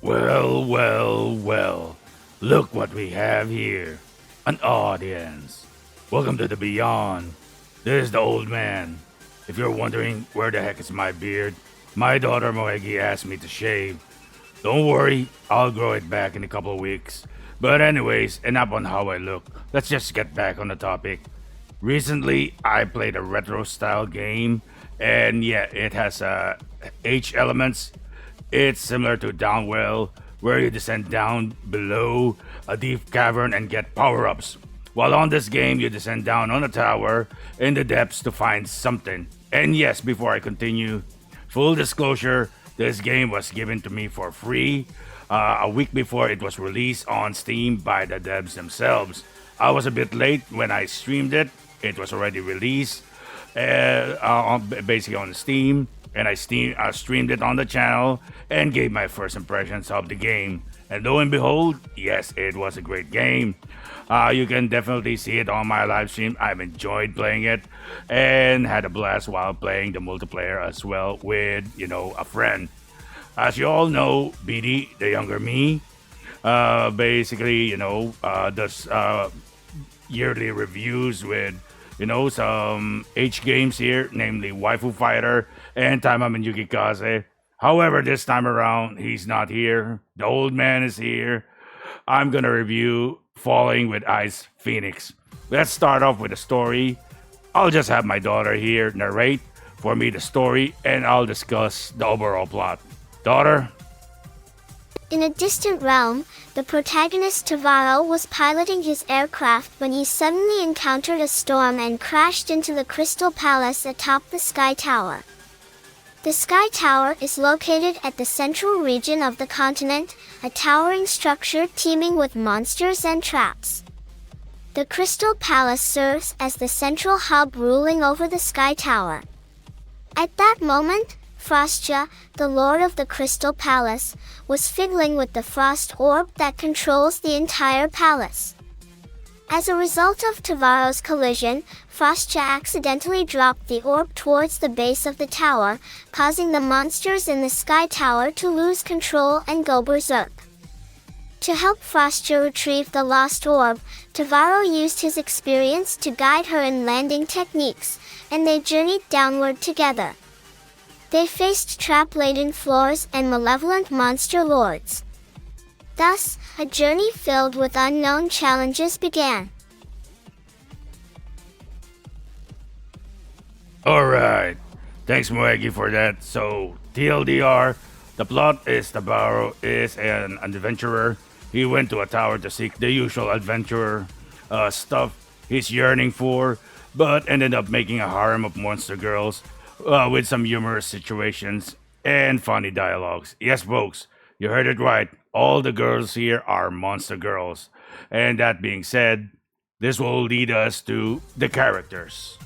Well, well, well. Look what we have here. An audience. Welcome to the Beyond. This is the old man. If you're wondering where the heck is my beard, my daughter Moegi asked me to shave. Don't worry, I'll grow it back in a couple of weeks. But anyways, enough on how I look. Let's just get back on the topic. Recently, I played a retro style game, and yeah, it has H elements. It's similar to Downwell, where you descend down below a deep cavern and get power ups. While on this game, you descend down on a tower in the depths to find something. And yes, before I continue, full disclosure, this game was given to me for free a week before it was released on Steam by the devs themselves. I was a bit late when I streamed it. It was already released, basically on Steam, and I streamed it on the channel and gave my first impressions of the game. And lo and behold, yes, it was a great game. You can definitely see it on my live stream. I've enjoyed playing it and had a blast while playing the multiplayer as well with, a friend. As you all know, BD, the younger me, basically, does yearly reviews with, some H games here, namely Waifu Fighter and Taimamen Yukikaze. However, this time around, he's not here. The old man is here. I'm gonna review Falling with Ice Phoenix. Let's start off with the story. I'll just have my daughter here narrate for me the story, and I'll discuss the overall plot. Daughter? In a distant realm, the protagonist Tavaro was piloting his aircraft when he suddenly encountered a storm and crashed into the Crystal Palace atop the Sky Tower. The Sky Tower is located at the central region of the continent, a towering structure teeming with monsters and traps. The Crystal Palace serves as the central hub ruling over the Sky Tower. At that moment, Frosta, the lord of the Crystal Palace, was fiddling with the frost orb that controls the entire palace. As a result of Tavaro's collision, Frosta accidentally dropped the orb towards the base of the tower, causing the monsters in the Sky Tower to lose control and go berserk. To help Frosta retrieve the lost orb, Tavaro used his experience to guide her in landing techniques, and they journeyed downward together. They faced trap-laden floors and malevolent monster lords. Thus, a journey filled with unknown challenges began. Alright, thanks Moegi for that. So, TLDR, the plot is Tabaro is an adventurer. He went to a tower to seek the usual adventurer stuff he's yearning for, but ended up making a harem of monster girls with some humorous situations and funny dialogues. Yes, folks, you heard it right. All the girls here are monster girls. And that being said, this will lead us to the characters.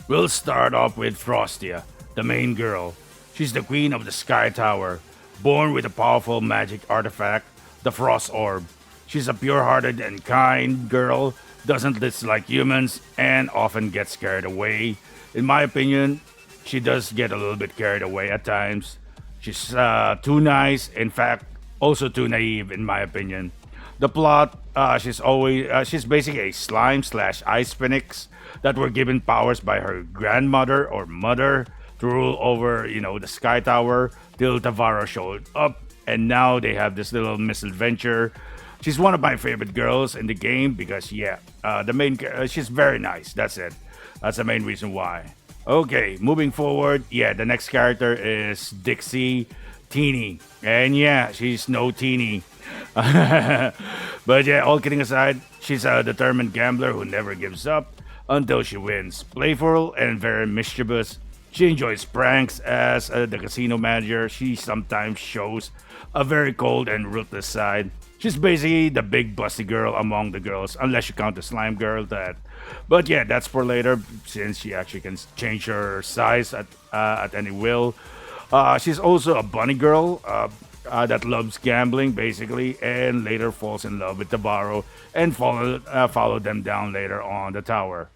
We'll start off with Frostia, the main girl. She's the queen of the Sky Tower, born with a powerful magic artifact, the Frost Orb. She's a pure-hearted and kind girl, doesn't dislike humans, and often gets carried away. In my opinion, she does get a little bit carried away at times. She's too nice, in fact, also too naive, in my opinion. The plot, she's basically a slime slash ice phoenix that were given powers by her grandmother or mother to rule over, the Sky Tower till Tavaro showed up, and now they have this little misadventure. She's one of my favorite girls in the game because, she's very nice. That's it. That's the main reason why. Okay, moving forward, the next character is Dixie, teeny. And she's no teeny. But all kidding aside, she's a determined gambler who never gives up until she wins. Playful and very mischievous. She enjoys pranks as the casino manager. She sometimes shows a very cold and ruthless side. She's basically the big busty girl among the girls, unless you count the slime girl. But that's for later, since she actually can change her size at any will. She's also a bunny girl that loves gambling, basically, and later falls in love with Tabaro and follow them down later on the tower.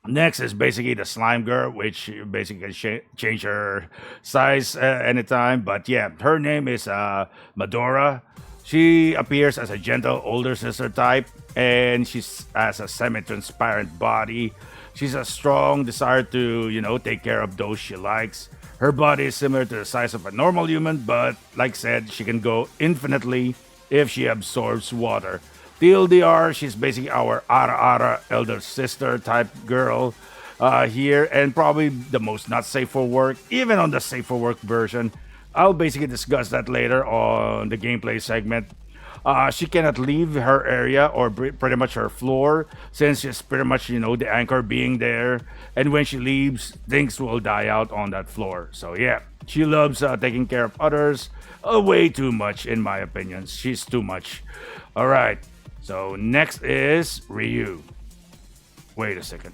Next is basically the slime girl, which basically can change her size anytime. But yeah, her name is Madora. She appears as a gentle older sister type, and she's has a semi-transparent body. She's a strong desire to, take care of those she likes. Her body is similar to the size of a normal human, but like said, she can go infinitely if she absorbs water. TLDR, she's basically our Ara Ara elder sister type girl here, and probably the most not safe for work, even on the safe for work version. I'll basically discuss that later on the gameplay segment. She cannot leave her area or pretty much her floor since she's pretty much, the anchor being there. And when she leaves, things will die out on that floor. So, yeah, she loves taking care of others way too much, in my opinion. She's too much. All right. So, next is Ryu. Wait a second.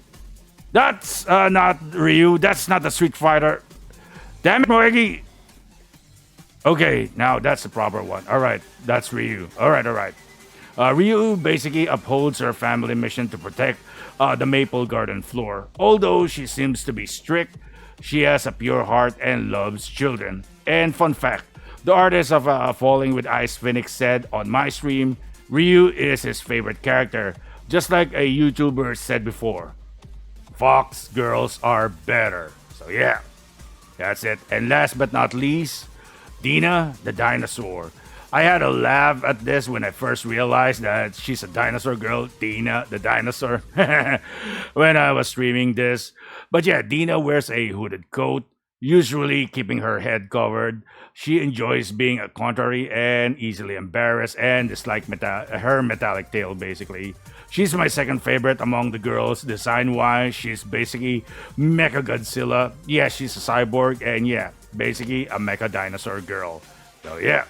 That's not Ryu. That's not the Street Fighter. Damn it, Moegi. Okay, now that's the proper one. All right, that's Ryu. All right, all right. Ryu basically upholds her family mission to protect the Maple Garden floor. Although she seems to be strict, she has a pure heart and loves children. And fun fact, the artist of Falling with Ice Phoenix said on my stream, Ryu is his favorite character, just like a YouTuber said before. Fox girls are better. So yeah, that's it. And last but not least, Dena the dinosaur. I had a laugh at this when I first realized that she's a dinosaur girl, Dena the dinosaur, when I was streaming this. But yeah, Dena wears a hooded coat, usually keeping her head covered. She enjoys being a contrary and easily embarrassed and dislike her metallic tail, basically. She's my second favorite among the girls, design wise. She's basically Mecha Godzilla. Yeah, she's a cyborg, and yeah, basically a mecha dinosaur girl. So yeah.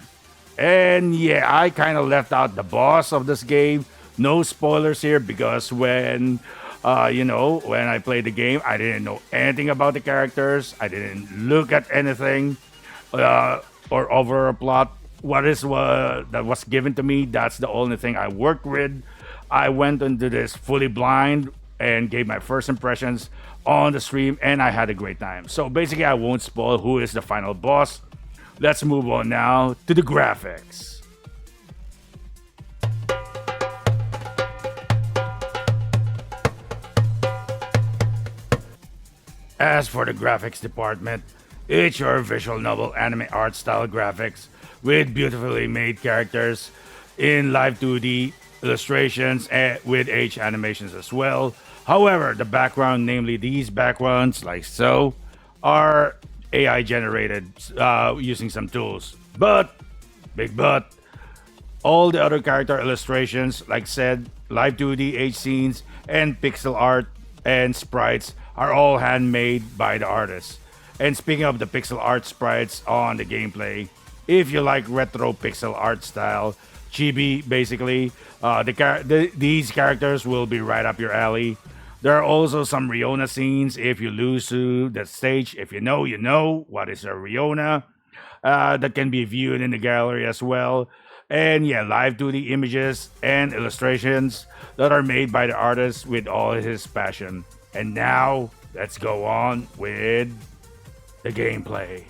And yeah, I kind of left out the boss of this game. No spoilers here because when I played the game, I didn't know anything about the characters. I didn't look at anything or over a plot. What that was given to me, that's the only thing I worked with. I went into this fully blind and gave my first impressions on the stream, and I had a great time. So basically, I won't spoil who is the final boss. Let's move on now to the graphics. As for the graphics department, it's your visual novel anime art style graphics with beautifully made characters in live 2D illustrations and with H animations as well. However, the background, namely these backgrounds like so, are AI generated using some tools. But, big but, all the other character illustrations, like said, live 2D H scenes, and pixel art and sprites are all handmade by the artists. And speaking of the pixel art sprites on the gameplay, if you like retro pixel art style, chibi basically, these characters will be right up your alley. There are also some Riona scenes if you lose to the stage. If you know, you know what is a Riona. That can be viewed in the gallery as well. And yeah, live 2D images and illustrations that are made by the artist with all his passion. And now, let's go on with the gameplay.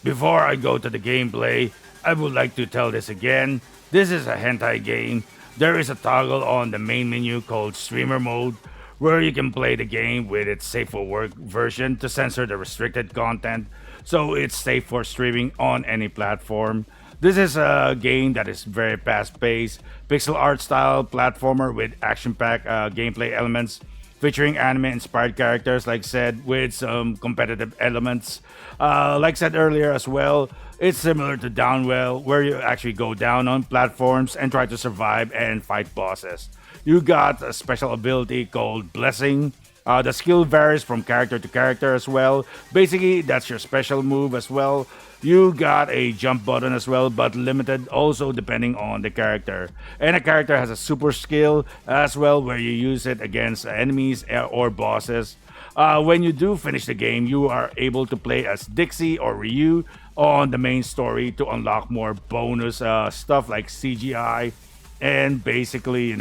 Before I go to the gameplay, I would like to tell this again. This is a hentai game. There is a toggle on the main menu called Streamer Mode, where you can play the game with its safe for work version to censor the restricted content, so it's safe for streaming on any platform. This is a game that is very fast-paced, pixel art style platformer with action-packed gameplay elements featuring anime-inspired characters, like said, with some competitive elements. Like said earlier as well, it's similar to Downwell, where you actually go down on platforms and try to survive and fight bosses. You got a special ability called Blessing. The skill varies from character to character as well. Basically, that's your special move as well. You got a jump button as well, but limited also depending on the character. And a character has a super skill as well, where you use it against enemies or bosses. When you do finish the game, you are able to play as Dixie or Ryu on the main story to unlock more bonus stuff like CGI and basically,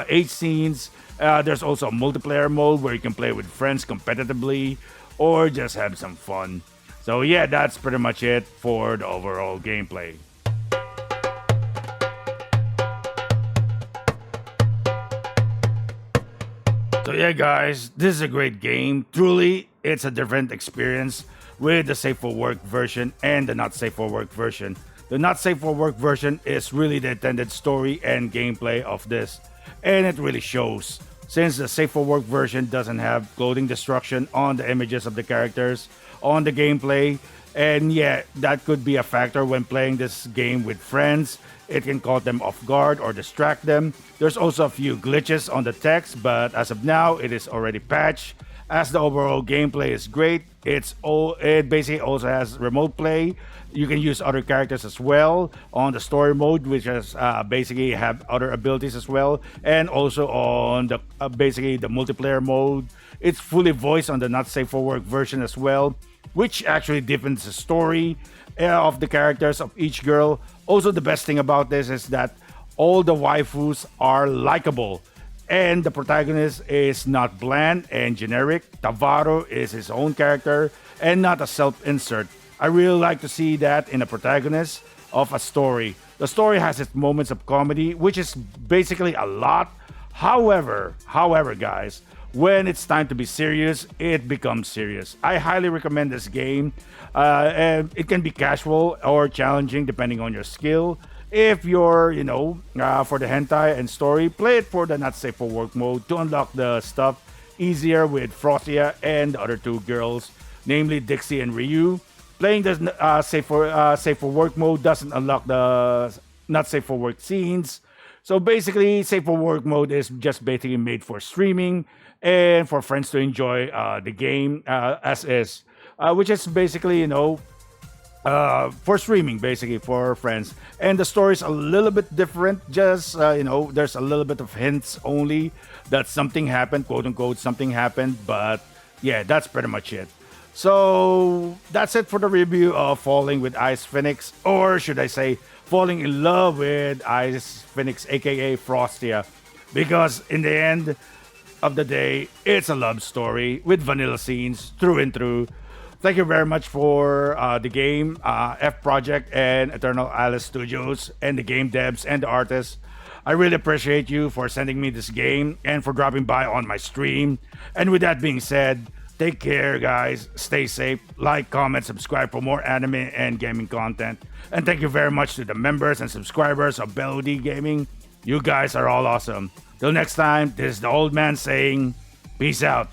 H scenes. There's also a multiplayer mode where you can play with friends competitively or just have some fun. So, yeah, that's pretty much it for the overall gameplay. So yeah, guys, this is a great game. Truly, it's a different experience with the Safe for Work version and the Not Safe for Work version. The Not Safe for Work version is really the intended story and gameplay of this, and it really shows. Since the Safe for Work version doesn't have clothing destruction on the images of the characters, on the gameplay, and yeah, that could be a factor when playing this game with friends. It can caught them off guard or distract them. There's also a few glitches on the text, but as of now, it is already patched. As the overall gameplay is great, it basically also has remote play. You can use other characters as well on the story mode, which is basically have other abilities as well, and also on the basically the multiplayer mode. It's fully voiced on the Not Safe for Work version as well, which actually deepens the story of the characters of each girl. Also, the best thing about this is that all the waifus are likable, and the protagonist is not bland and generic. Tavaro is his own character and not a self-insert. I really like to see that in a protagonist of a story. The story has its moments of comedy, which is basically a lot. However, guys, when it's time to be serious, it becomes serious. I highly recommend this game. And it can be casual or challenging depending on your skill. If you're, for the hentai and story, play it for the Not Safe for Work mode to unlock the stuff easier with Frosta and the other two girls, namely Dixie and Ryu. Playing the Safe for Work mode doesn't unlock the Not Safe for Work scenes. So basically, Safe for Work mode is just basically made for streaming and for friends to enjoy the game as is, which is basically, for streaming, basically for friends. And the story is a little bit different. Just, there's a little bit of hints only that something happened, quote unquote, something happened. But yeah, that's pretty much it. So that's it for the review of Falling with Ice Phoenix, or should I say, Falling in Love with Ice Phoenix, aka Frostia. Because in the end of the day, it's a love story with vanilla scenes through and through. Thank you very much for the game, F Project and Eternal Alice Studios, and the game devs and the artists. I really appreciate you for sending me this game and for dropping by on my stream. And with that being said, take care, guys. Stay safe. Like, comment, subscribe for more anime and gaming content. And thank you very much to the members and subscribers of BellowD Gaming. You guys are all awesome. Till next time, this is the old man saying, peace out.